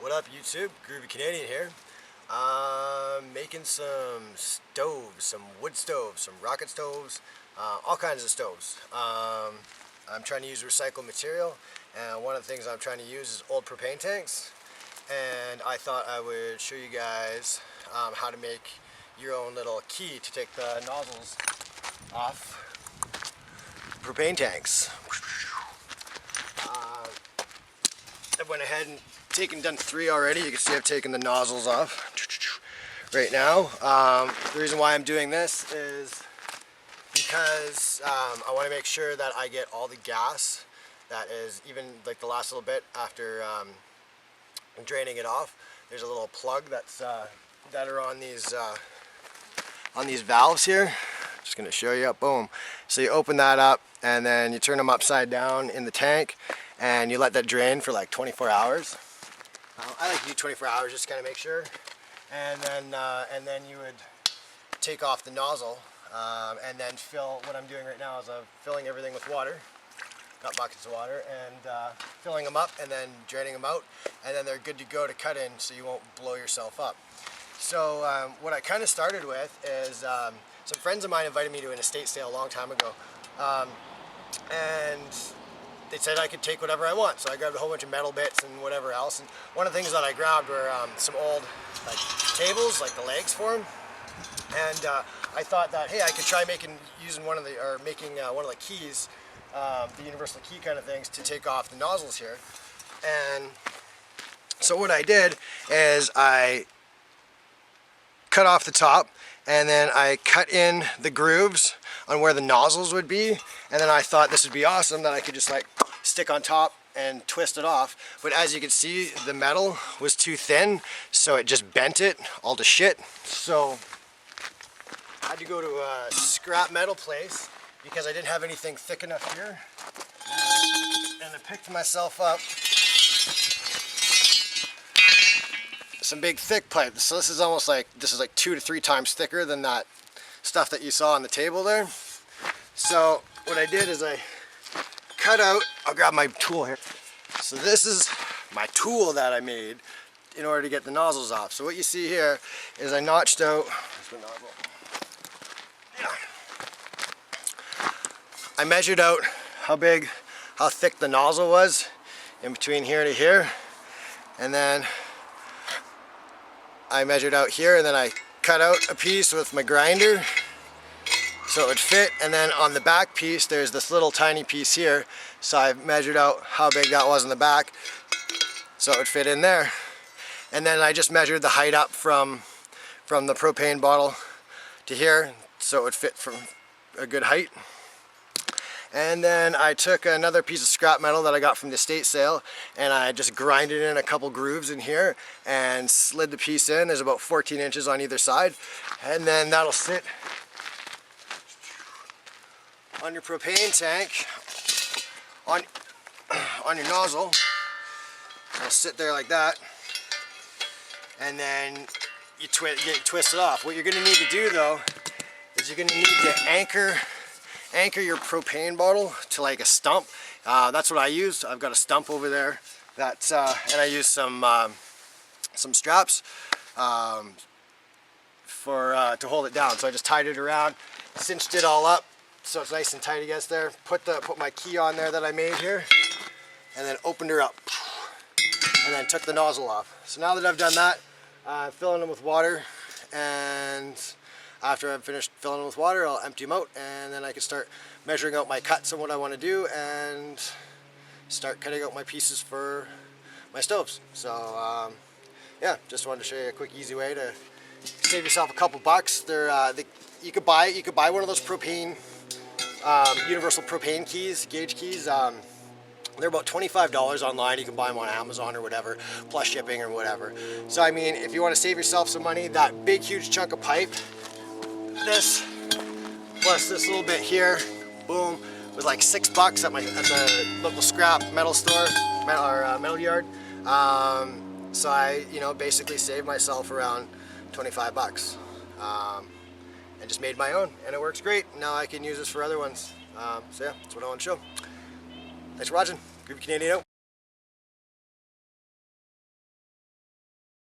What up, YouTube? Groovy Canadian here. Making some stoves, some wood stoves, some rocket stoves, all kinds of stoves. I'm trying to use recycled material, and one of the things I'm trying to use is old propane tanks. And I thought I would show you guys how to make your own little key to take the nozzles off propane tanks. I went ahead and done 3 already. You can see I've taken the nozzles off right now. The reason why I'm doing this is because I want to make sure that I get all the gas that is even like the last little bit after draining it off. There's a little plug that's that are on these valves here. Just going to show you. Boom. So you open that up and then you turn them upside down in the tank and you let that drain for like 24 hours. I like to do 24 hours just to kind of make sure. And then you would take off the nozzle and then fill. What I'm doing right now is I'm filling everything with water, not buckets of water, and filling them up and then draining them out, and then they're good to go to cut in so you won't blow yourself up. So what I kind of started with is some friends of mine invited me to an estate sale a long time ago, and they said I could take whatever I want. So I grabbed a whole bunch of metal bits and whatever else. And one of the things that I grabbed were some old like tables, like the legs for them. And I thought that, hey, I could try making one of the keys, the universal key kind of things, to take off the nozzles here. And so what I did is I cut off the top, and then I cut in the grooves on where the nozzles would be, and then I thought this would be awesome that I could just like stick on top and twist it off. But as you can see, the metal was too thin, so it just bent it all to shit. So I had to go to a scrap metal place because I didn't have anything thick enough here, and I picked myself up some big thick pipe. So this is almost like, this is like 2 to 3 times thicker than that stuff that you saw on the table there. So what I did is I cut out, I'll grab my tool here. So this is my tool that I made in order to get the nozzles off. So what you see here is I notched out, I measured out how thick the nozzle was in between here to here, and then I measured out here, and then I cut out a piece with my grinder so it would fit. And then on the back piece there's this little tiny piece here, so I measured out how big that was in the back so it would fit in there. And then I just measured the height up from the propane bottle to here so it would fit from a good height. And then I took another piece of scrap metal that I got from the estate sale, and I just grinded in a couple grooves in here and slid the piece in. There's about 14 inches on either side, and then that'll sit on your propane tank, on your nozzle. It'll sit there like that, and then you twist it off. What you're going to need to do though is you're going to need to anchor your propane bottle to like a stump. That's what I used. I've got a stump over there that, and I used some straps to hold it down. So I just tied it around, cinched it all up so it's nice and tight against there. Put my key on there that I made here, and then opened her up, and then took the nozzle off. So now that I've done that, I'm filling them with water, and after I've finished filling them with water, I'll empty them out, and then I can start measuring out my cuts and what I want to do, and start cutting out my pieces for my stoves. So yeah, just wanted to show you a quick, easy way to save yourself a couple bucks. You could buy one of those propane universal propane keys, gauge keys. They're about $25 online. You can buy them on Amazon or whatever, plus shipping or whatever. So I mean, if you want to save yourself some money, that big huge chunk of pipe, this plus this little bit here, boom, was like $6 at the local scrap metal store, metal yard. So I, basically saved myself around 25 bucks, and just made my own, and it works great. Now I can use this for other ones. So yeah, that's what I want to show. Thanks for watching. Groovy Canadian out.